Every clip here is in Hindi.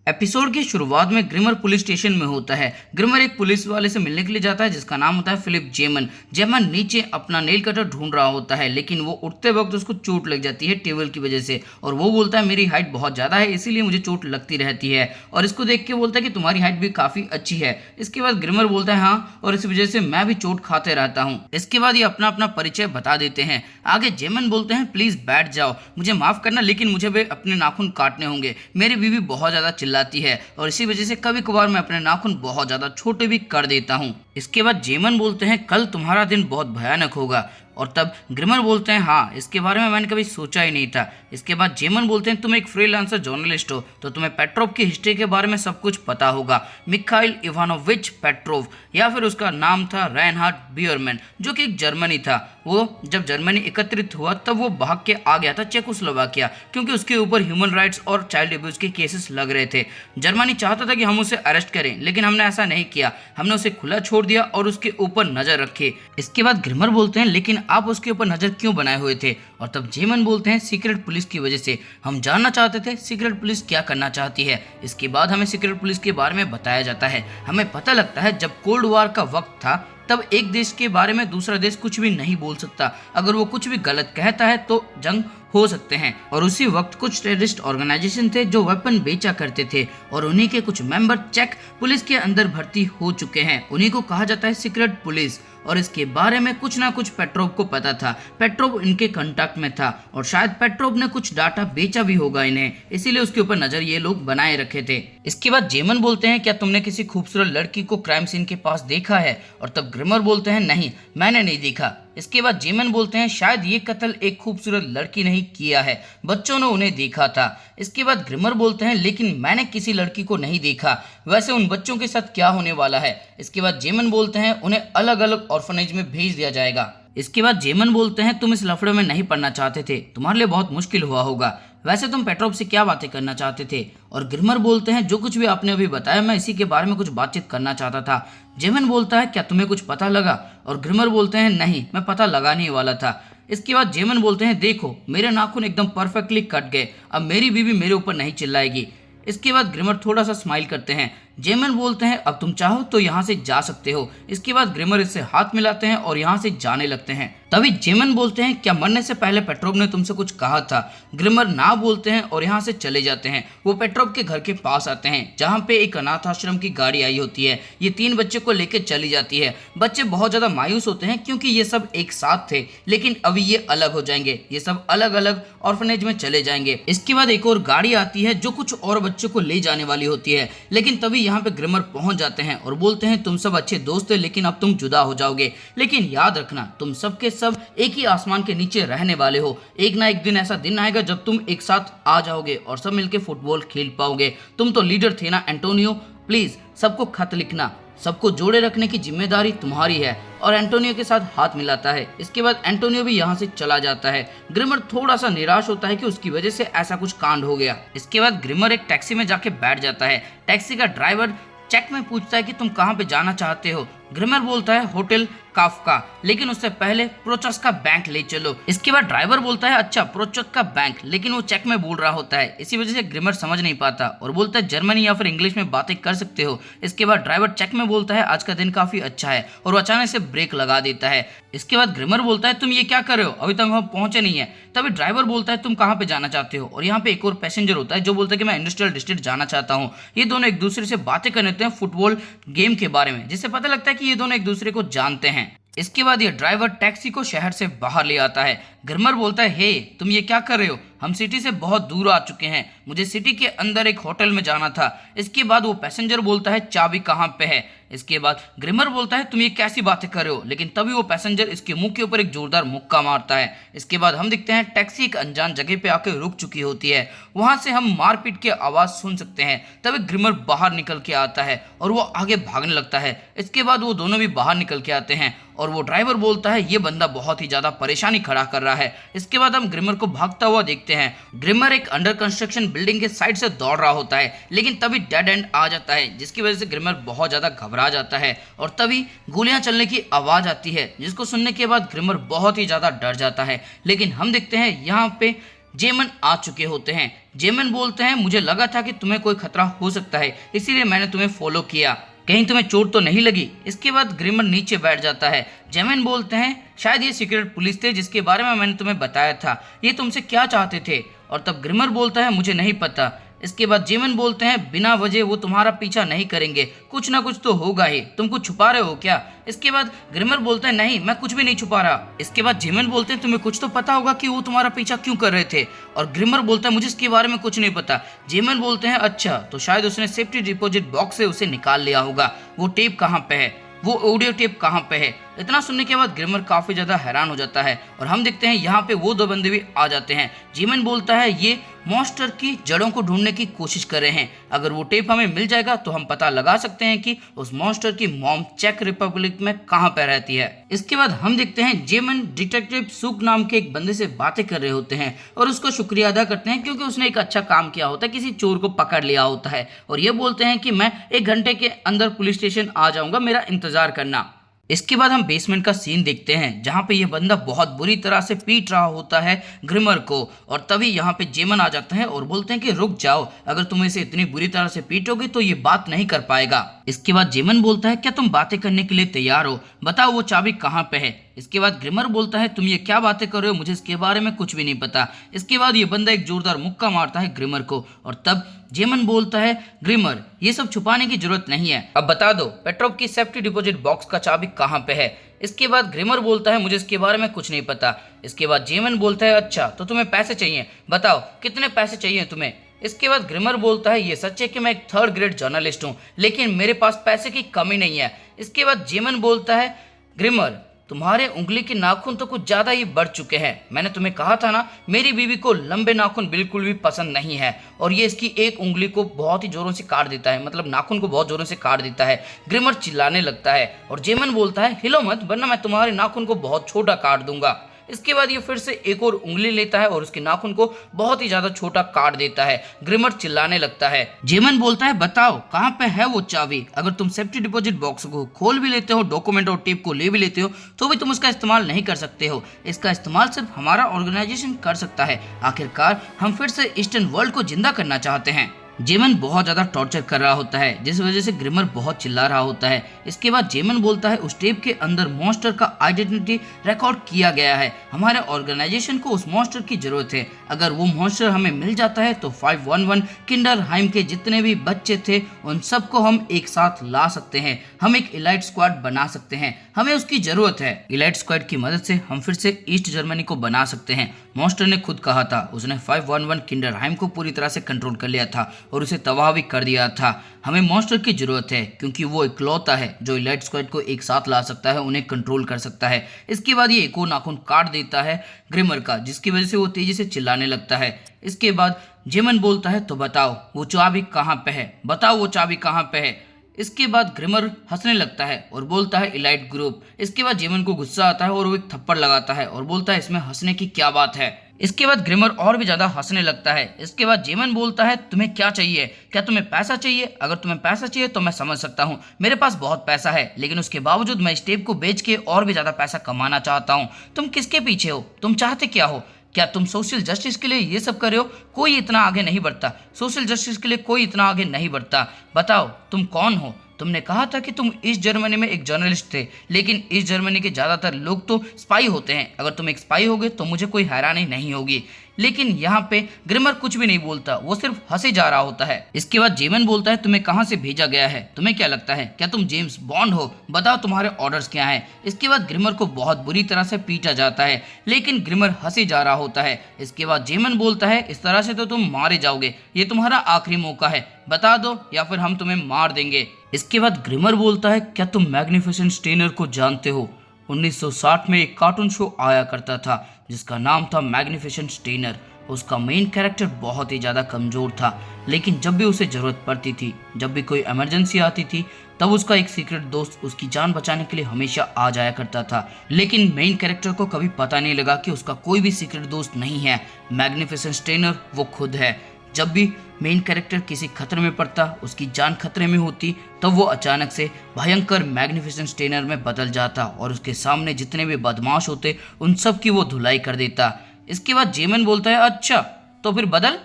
एपिसोड की शुरुआत में ग्रिमर पुलिस स्टेशन में होता है। ग्रिमर एक पुलिस वाले से मिलने के लिए जाता है जिसका नाम होता है फिलिप जेमन। जेमन नीचे अपना नेल कटर ढूंढ रहा होता है, लेकिन वो उठते वक्त उसको चोट लग जाती है टेबल की वजह से, और वो बोलता है मेरी हाइट बहुत ज़्यादा है इसीलिए मुझे चोट लगती रहती है, और इसको देख के बोलता है कि तुम्हारी हाइट भी काफ़ी अच्छी है। इसके बाद ग्रिमर बोलता है हाँ, और इस वजह से मैं भी चोट खाते रहता हूँ। इसके बाद ये अपना अपना परिचय बता देते हैं। आगे जेमन बोलते हैं प्लीज़ बैठ जाओ, मुझे माफ़ करना लेकिन मुझे भी अपने नाखून काटने होंगे, मेरी बीवी बहुत ज़्यादा चिल्लाती है और इसी वजह से कभी कभार मैं अपने नाखून बहुत ज्यादा छोटे भी कर देता हूँ। इसके बाद जेमन बोलते हैं कल तुम्हारा दिन बहुत भयानक होगा, और तब ग्रिमर बोलते हैं हाँ, इसके बारे में मैंने कभी सोचा ही नहीं था। इसके बाद जेमन बोलते हैं तुम एक फ्रीलांसर जर्नलिस्ट हो तो तुम्हें पेट्रोव की हिस्ट्री के बारे में सब कुछ पता होगा। मिखाइल इवानोविच पेट्रोव, या फिर उसका नाम था रेनहार्ड बियरमैन, जो कि एक जर्मनी था। वो जब जर्मनी एकत्रित हुआ तब वो भाग के आ गया था चेकोस्लोवाकिया, क्योंकि उसके ऊपर ह्यूमन राइट्स और चाइल्ड अब्यूज के केसेस लग रहे थे। जर्मनी चाहता था कि हम उसे अरेस्ट करें, लेकिन हमने ऐसा नहीं किया, हमने उसे खुला छोड़ दिया और उसके ऊपर नजर रखी। इसके बाद ग्रिमर बोलते हैं लेकिन आप उसके ऊपर नजर क्यों बनाए हुए थे, और तब जेमन बोलते हैं सीक्रेट पुलिस की वजह से, हम जानना चाहते थे सीक्रेट पुलिस क्या करना चाहती है। इसके बाद हमें सीक्रेट पुलिस के बारे में बताया जाता है। हमें पता लगता है जब कोल्ड वॉर का वक्त था तब एक देश के बारे में दूसरा देश कुछ भी नहीं बोल सकता, अगर वो कुछ भी गलत कहता है तो जंग हो सकते हैं। और उसी वक्त कुछ टेररिस्ट ऑर्गेनाइजेशन थे जो वेपन बेचा करते थे, और उन्हीं के कुछ मेंबर चेक पुलिस के अंदर भर्ती हो चुके हैं। उन्हीं को कहा जाता है सीक्रेट पुलिस, और इसके बारे में कुछ ना कुछ पेट्रोव को पता था। पेट्रोव इनके कांटेक्ट में था और शायद पेट्रोव ने कुछ डाटा बेचा भी होगा इन्हें, इसीलिए उसके ऊपर नजर ये लोग बनाए रखे थे। इसके बाद जेमन बोलते हैं क्या तुमने किसी खूबसूरत लड़की को क्राइम सीन के पास देखा है, और तब ग्रिमर बोलते हैं नहीं, मैंने नहीं देखा। इसके बाद जेमन बोलते हैं शायद ये कत्ल एक खूबसूरत लड़की ने ही किया है, बच्चों ने उन्हें देखा था। इसके बाद ग्रिमर बोलते हैं लेकिन मैंने किसी लड़की को नहीं देखा, वैसे उन बच्चों के साथ क्या होने वाला है। इसके बाद जेमन बोलते हैं उन्हें अलग अलग ऑर्फनेज में भेज दिया जाएगा। इसके बाद जेमन बोलते हैं तुम इस लफड़े में नहीं पड़ना चाहते थे, तुम्हारे लिए बहुत मुश्किल हुआ होगा, वैसे तुम पेट्रोव से क्या बातें करना चाहते थे। और ग्रिमर बोलते हैं जो कुछ भी आपने अभी बताया मैं इसी के बारे में कुछ बातचीत करना चाहता था। जेमन बोलता है क्या तुम्हें कुछ पता लगा, और ग्रिमर बोलते हैं नहीं, मैं पता लगाने वाला था। इसके बाद जेमन बोलते हैं देखो मेरे नाखून एकदम परफेक्टली कट गए, अब मेरी बीवी मेरे ऊपर नहीं चिल्लाएगी। इसके बाद ग्रिमर थोड़ा सा स्माइल करते हैं। जेमन बोलते हैं अब तुम चाहो तो यहाँ से जा सकते हो। इसके बाद ग्रिमर इससे हाथ मिलाते हैं और यहाँ से जाने लगते हैं। तभी जेमन बोलते हैं क्या मरने से पहले पेट्रोव ने तुमसे कुछ कहा था। ग्रिमर ना बोलते हैं और यहाँ से चले जाते हैं। वो पेट्रोव के घर के पास आते हैं जहाँ पे एक अनाथ आश्रम की गाड़ी आई होती है। ये 3 बच्चे को लेकर चली जाती है। बच्चे बहुत ज्यादा मायूस होते हैं क्योंकि ये सब एक साथ थे, लेकिन अभी ये अलग हो जाएंगे, ये सब अलग अलग ऑर्फनेज में चले जाएंगे। इसके बाद एक और गाड़ी आती है जो कुछ और बच्चों को ले जाने वाली होती है, लेकिन तभी यहाँ पे ग्रिमर पहुंच जाते हैं और बोलते हैं तुम सब अच्छे दोस्त थे लेकिन अब तुम जुदा हो जाओगे, लेकिन याद रखना तुम सब के सब एक ही आसमान के नीचे रहने वाले हो। एक ना एक दिन ऐसा दिन आएगा जब तुम एक साथ आ जाओगे और सब मिलके फुटबॉल खेल पाओगे। तुम तो लीडर थे ना एंटोनियो, प्लीज सबको खत लिखना, सबको जोड़े रखने की जिम्मेदारी तुम्हारी है। और एंटोनियो के साथ हाथ मिलाता है। इसके बाद एंटोनियो भी यहाँ से चला जाता है। ग्रिमर थोड़ा सा निराश होता है कि उसकी वजह से ऐसा कुछ कांड हो गया। इसके बाद ग्रिमर एक टैक्सी में जाके बैठ जाता है। टैक्सी का ड्राइवर चेक में पूछता है कि तुम कहाँ पे जाना चाहते हो। ग्रिमर बोलता है होटल काफका, लेकिन उससे पहले प्रोचस्का बैंक ले चलो। इसके बाद ड्राइवर बोलता है अच्छा प्रोचस्का बैंक, लेकिन वो चेक में बोल रहा होता है। इसी वजह से ग्रिमर समझ नहीं पाता और बोलता है जर्मनी या फिर इंग्लिश में बातें कर सकते हो। इसके बाद ड्राइवर चेक में बोलता है आज का दिन काफी अच्छा है, और वो अचानक से ब्रेक लगा देता है। इसके बाद ग्रिमर बोलता है तुम ये क्या कर रहे हो, अभी तक हम पहुंचे नहीं है। तभी ड्राइवर बोलता है तुम कहाँ पे जाना चाहते हो, और यहाँ पे एक और पैसेंजर होता है जो बोलता है कि मैं इंडस्ट्रियल डिस्ट्रिक्ट जाना चाहता हूँ। ये दोनों एक दूसरे से बातें कर लेते हैं फुटबॉल गेम के बारे में, जिससे पता लगता है कि ये दोनों एक दूसरे को जानते हैं। इसके बाद ये ड्राइवर टैक्सी को शहर से बाहर ले आता है। ग्रिमर बोलता है हे तुम ये क्या कर रहे हो, हम सिटी से बहुत दूर आ चुके हैं, मुझे सिटी के अंदर एक होटल में जाना था। इसके बाद वो पैसेंजर बोलता है चाबी कहाँ पे है। इसके बाद ग्रिमर बोलता है तुम ये कैसी बातें कर रहे हो, लेकिन तभी वो पैसेंजर इसके मुंह के ऊपर एक जोरदार मुक्का मारता है। इसके बाद हम दिखते हैं टैक्सी एक अनजान जगह पे आकर रुक चुकी होती है। वहां से हम मारपीट की आवाज सुन सकते हैं। तभी ग्रिमर बाहर निकल के आता है और वो आगे भागने लगता है। इसके बाद वो दोनों भी बाहर निकल के आते हैं और वो ड्राइवर बोलता है ये बंदा बहुत ही ज्यादा परेशानी खड़ा कर रहा है। इसके बाद हम ग्रिमर को भागता हुआ देखते हैं। ग्रिमर एक अंडर कंस्ट्रक्शन बिल्डिंग के साइड से दौड़ रहा होता है, लेकिन तभी डेड एंड आ जाता है, जिसकी वजह से ग्रिमर बहुत ज्यादा घबरा जाता है। और तभी गोलियां चलने की आवाज आती है, जिसको सुनने के बाद ग्रिमर बहुत ही ज्यादा डर जाता है। लेकिन हम देखते हैं यहाँ पे जेमन आ चुके होते हैं। जेमन बोलते हैं मुझे लगा था कि तुम्हें कोई खतरा हो सकता है, इसीलिए मैंने तुम्हें फॉलो किया, कहीं तुम्हें चोट तो नहीं लगी। इसके बाद ग्रिमर नीचे बैठ जाता है। जेमन बोलते हैं शायद ये सीक्रेट पुलिस थे जिसके बारे में मैंने तुम्हें बताया था, ये तुमसे क्या चाहते थे? और तब ग्रिमर बोलता है मुझे नहीं पता। इसके बाद जेमन बोलते हैं बिना वजह वो तुम्हारा पीछा नहीं करेंगे, कुछ ना कुछ तो होगा ही, तुम कुछ छुपा रहे हो क्या? इसके बाद ग्रिमर बोलता है नहीं, मैं कुछ भी नहीं छुपा रहा। इसके बाद जेमन बोलते हैं तुम्हें कुछ तो पता होगा कि वो तुम्हारा पीछा क्यों कर रहे थे। और ग्रिमर बोलता है मुझे इसके बारे में कुछ नहीं पता। जेमन बोलते हैं अच्छा, तो शायद उसने सेफ्टी डिपॉजिट बॉक्स से उसे निकाल लिया होगा। वो टेप कहाँ पे है, वो ऑडियो टेप कहाँ पे है? इतना सुनने के बाद ग्रिमर काफी ज्यादा हैरान हो जाता है और हम देखते हैं यहाँ पे वो दो बंदे भी आ जाते हैं। जेमन बोलता है ये मॉन्स्टर की जड़ों को ढूंढने की कोशिश कर रहे हैं, अगर वो टेप हमें मिल जाएगा तो हम पता लगा सकते हैं कि उस मॉन्स्टर की मॉम चेक रिपब्लिक में कहाँ पे रहती है। इसके बाद हम देखते हैं जेमन डिटेक्टिव सुक नाम के एक बंदे से बातें कर रहे होते हैं और उसका शुक्रिया अदा करते हैं क्योंकि उसने एक अच्छा काम किया होता है, किसी चोर को पकड़ लिया होता है। और ये बोलते हैं कि मैं 1 घंटे के अंदर पुलिस स्टेशन आ जाऊंगा, मेरा इंतजार करना। इसके बाद हम बेसमेंट का सीन देखते हैं जहां पे ये बंदा बहुत बुरी तरह से पीट रहा होता है ग्रिमर को। और तभी यहाँ पे जेमन आ जाता है और बोलते हैं कि रुक जाओ, अगर तुम इसे इतनी बुरी तरह से पीटोगे तो ये बात नहीं कर पाएगा। इसके बाद जेमन बोलता है क्या तुम बातें करने के लिए तैयार हो, बताओ वो चाबी कहाँ पे है? इसके बाद ग्रिमर बोलता है तुम ये क्या बातें कर रहे हो, मुझे इसके बारे में कुछ भी नहीं पता। इसके बाद ये बंदा एक जोरदार मुक्का मारता है ग्रिमर को और तब जेमन बोलता है ग्रिमर ये सब छुपाने की जरूरत नहीं है, अब बता दो पेट्रोव की सेफ्टी डिपॉजिट बॉक्स का चाबी कहाँ पे है? इसके बाद ग्रिमर बोलता है मुझे इसके बारे में कुछ नहीं पता। इसके बाद जेमन बोलता है अच्छा, तो तुम्हें पैसे चाहिए, बताओ कितने पैसे चाहिए तुम्हें? इसके बाद ग्रिमर बोलता है ये सच है कि मैं एक 3rd ग्रेड जर्नलिस्ट हूँ, लेकिन मेरे पास पैसे की कमी नहीं है। इसके बाद जेमन बोलता है ग्रिमर तुम्हारे उंगली के नाखून तो कुछ ज्यादा ही बढ़ चुके हैं, मैंने तुम्हें कहा था ना मेरी बीवी को लंबे नाखून बिल्कुल भी पसंद नहीं है। और ये इसकी एक उंगली को बहुत ही जोरों से काट देता है, मतलब नाखून को बहुत जोरों से काट देता है। ग्रिमर चिल्लाने लगता है और जेमन बोलता है हिलो मत वरना मैं तुम्हारे नाखून को बहुत छोटा काट दूंगा। इसके बाद ये फिर से एक और उंगली लेता है और उसके नाखून को बहुत ही ज्यादा छोटा काट देता है। ग्रिमर चिल्लाने लगता है। जेमन बोलता है बताओ कहाँ पे है वो चाबी, अगर तुम सेफ्टी डिपॉजिट बॉक्स को खोल भी लेते हो, डॉक्यूमेंट और टेप को ले भी लेते हो, तो भी तुम उसका इस्तेमाल नहीं कर सकते हो। इसका इस्तेमाल सिर्फ हमारा ऑर्गेनाइजेशन कर सकता है। आखिरकार हम फिर से ईस्टर्न वर्ल्ड को जिंदा करना चाहते हैं। जेमन बहुत ज्यादा टॉर्चर कर रहा होता है जिस वजह से ग्रिमर बहुत चिल्ला रहा होता है। इसके बाद जेमन बोलता है उस टेप के अंदर मॉन्स्टर का आइडेंटिटी रिकॉर्ड किया गया है, हमारे ऑर्गेनाइजेशन को उस मॉन्स्टर की जरूरत है, अगर वो मॉन्स्टर हमें मिल जाता है तो 511 किंडरहाइम के जितने भी बच्चे थे उन सबको हम एक साथ ला सकते हैं, हम एक इलाइट स्क्वाड बना सकते हैं, हमें उसकी जरूरत है। इलाइट स्क्वाड की मदद से हम फिर से ईस्ट जर्मनी को बना सकते हैं। मॉन्स्टर ने खुद कहा था उसने 511 किंडरहाइम को पूरी तरह से कंट्रोल कर लिया था और उसे तबाह भी कर दिया था। हमें मॉन्स्टर की जरूरत है क्योंकि वो इकलौता है जो इलाइट स्क्वाड को एक साथ ला सकता है, उन्हें कंट्रोल कर सकता है। इसके बाद ये एक और नाखून काट देता है ग्रिमर का जिसकी वजह से वो तेजी से चिल्लाने लगता है। इसके बाद जेमन बोलता है तो बताओ वो चाबी कहाँ पे है, बताओ वो चाबी कहाँ पे है? इसके बाद ग्रिमर हंसने लगता है और बोलता है इलाइट ग्रुप। इसके बाद जेमन को गुस्सा आता है और वो एक थप्पड़ लगाता है और बोलता है इसमें हंसने की क्या बात है। इसके बाद ग्रिमर और भी ज्यादा हंसने लगता है। इसके बाद जेमन बोलता है तुम्हें क्या चाहिए, क्या तुम्हें पैसा चाहिए? अगर तुम्हें पैसा चाहिए तो मैं समझ सकता हूँ, मेरे पास बहुत पैसा है, लेकिन उसके बावजूद मैं इस टेप को बेच के और भी ज्यादा पैसा कमाना चाहता हूँ। तुम किसके पीछे हो, तुम चाहते क्या हो? क्या तुम सोशल जस्टिस के लिए ये सब कर रहे हो? कोई इतना आगे नहीं बढ़ता, सोशल जस्टिस के लिए कोई इतना आगे नहीं बढ़ता। बताओ तुम कौन हो? तुमने कहा था कि तुम ईस्ट जर्मनी में एक जर्नलिस्ट थे, लेकिन ईस्ट जर्मनी के ज्यादातर लोग तो स्पाई होते हैं, अगर तुम एक स्पाई होगे तो मुझे कोई हैरानी नहीं होगी। लेकिन यहाँ पे ग्रिमर कुछ भी नहीं बोलता, वो सिर्फ हंसे जा रहा होता है। इसके बाद जेमन बोलता है तुम्हें कहाँ से भेजा गया है, तुम्हें क्या लगता है क्या तुम जेम्स बॉन्ड हो, बताओ तुम्हारे ऑर्डर्स क्या हैं? इसके बाद ग्रिमर को बहुत बुरी तरह से पीटा जाता है, लेकिन ग्रिमर हंसे जा रहा होता है। इसके बाद जेमन बोलता है इस तरह से तो तुम मारे जाओगे, ये तुम्हारा आखिरी मौका है, बता दो या फिर हम तुम्हें मार देंगे। इसके बाद ग्रिमर बोलता है क्या तुम मैग्निफिसेंट स्टेनर को जानते हो? 1960 में एक कार्टून शो आया करता था जिसका नाम था मैग्निफिसेंट स्टेनर। उसका मेन कैरेक्टर बहुत ही ज़्यादा कमज़ोर था, लेकिन जब भी उसे ज़रूरत पड़ती थी, जब भी कोई इमरजेंसी आती थी, तब उसका एक सीक्रेट दोस्त उसकी जान बचाने के लिए हमेशा आ जाया करता था। लेकिन मेन कैरेक्टर को कभी पता नहीं लगा कि उसका कोई भी सीक्रेट दोस्त नहीं है, मैग्निफिसेंट स्टेनर वो खुद है। जब भी मेन कैरेक्टर किसी खतरे में पड़ता, उसकी जान खतरे में होती, तब वो अचानक से भयंकर मैग्निफिसेंट स्टेनर में बदल जाता और उसके सामने जितने भी बदमाश होते उन सब की वो धुलाई कर देता। इसके बाद जेमन बोलता है अच्छा तो फिर बदल,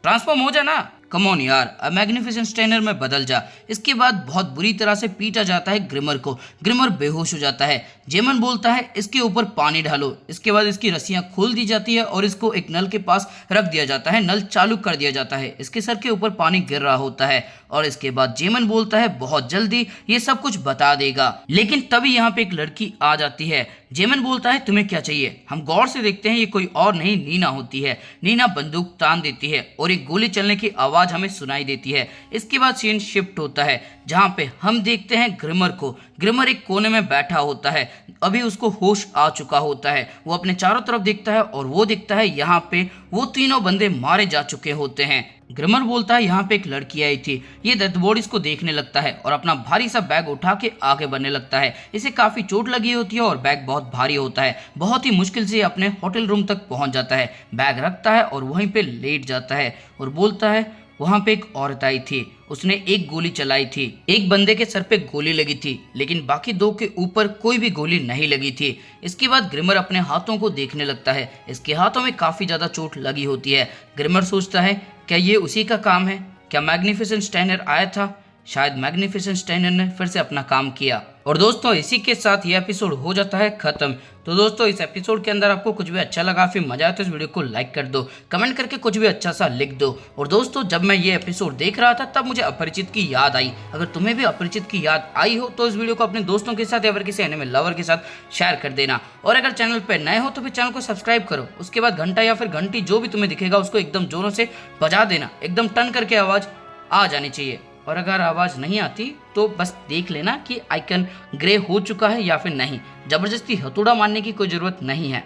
ट्रांसफॉर्म हो जा ना, कम ऑन यार, अब मैग्निफिसेंट स्टेनर में बदल जा। इसके बाद बहुत बुरी तरह से पीटा जाता है ग्रिमर को। ग्रिमर बेहोश हो जाता है। जेमन बोलता है इसके ऊपर पानी डालो। इसके बाद इसकी रस्सियां खोल दी जाती है और इसको एक नल के पास रख दिया जाता है। नल चालू कर दिया जाता है। इसके सर के ऊपर पानी गिर रहा होता है और इसके बाद जेमन बोलता है बहुत जल्दी ये सब कुछ बता देगा। लेकिन तभी यहाँ पे एक लड़की आ जाती है। जेमन बोलता है तुम्हें क्या चाहिए? हम गौर से देखते हैं ये कोई और नहीं नीना होती है। नीना बंदूक तान देती है और एक गोली चलने की आवाज हमें सुनाई देती है। इसके बाद सीन शिफ्ट होता है जहाँ पे हम देखते हैं ग्रिमर को। ग्रिमर एक कोने में बैठा होता है। अभी उसको होश आ चुका होता है। वो अपने चारों तरफ देखता है और वो दिखता है यहाँ पे वो तीनों बंदे मारे जा चुके होते हैं। ग्रिमर बोलता है यहाँ पे एक लड़की आई थी। ये डेड बॉडीज को देखने लगता है और अपना भारी सा बैग उठा के आगे बढ़ने लगता है। इसे काफी चोट लगी होती है और बैग बहुत भारी होता है। बहुत ही मुश्किल से अपने होटल रूम तक पहुंच जाता है। बैग रखता है और वहीं पे लेट जाता है और बोलता है वहां पे एक औरत आई थी, उसने एक गोली चलाई थी। एक बंदे के सर पे गोली लगी थी लेकिन बाकी दो के ऊपर कोई भी गोली नहीं लगी थी। इसके बाद ग्रिमर अपने हाथों को देखने लगता है। इसके हाथों में काफी ज्यादा चोट लगी होती है। ग्रिमर सोचता है क्या ये उसी का काम है? क्या मैग्निफिसेंट स्टेनर आया था? शायद मैग्निफिसेंट स्टेनर ने फिर से अपना काम किया। और दोस्तों इसी के साथ ये एपिसोड हो जाता है खत्म। तो दोस्तों इस एपिसोड के अंदर आपको कुछ भी अच्छा लगा, फिर मजा आया तो इस वीडियो को लाइक कर दो, कमेंट करके कुछ भी अच्छा सा लिख दो। और दोस्तों जब मैं ये एपिसोड देख रहा था तब मुझे अपरिचित की याद आई। अगर तुम्हें भी अपरिचित की याद आई हो तो इस वीडियो को अपने दोस्तों के साथ या फिर किसी एनिमे लवर के साथ शेयर कर देना। और अगर चैनल पर नए हो तो फिर चैनल को सब्सक्राइब करो। उसके बाद घंटा या फिर घंटी जो भी तुम्हें दिखेगा उसको एकदम जोरों से बजा देना। एकदम टन करके आवाज आ जानी चाहिए। और अगर आवाज़ नहीं आती तो बस देख लेना कि आइकन ग्रे हो चुका है या फिर नहीं। जबरदस्ती हथौड़ा मारने की कोई ज़रूरत नहीं है।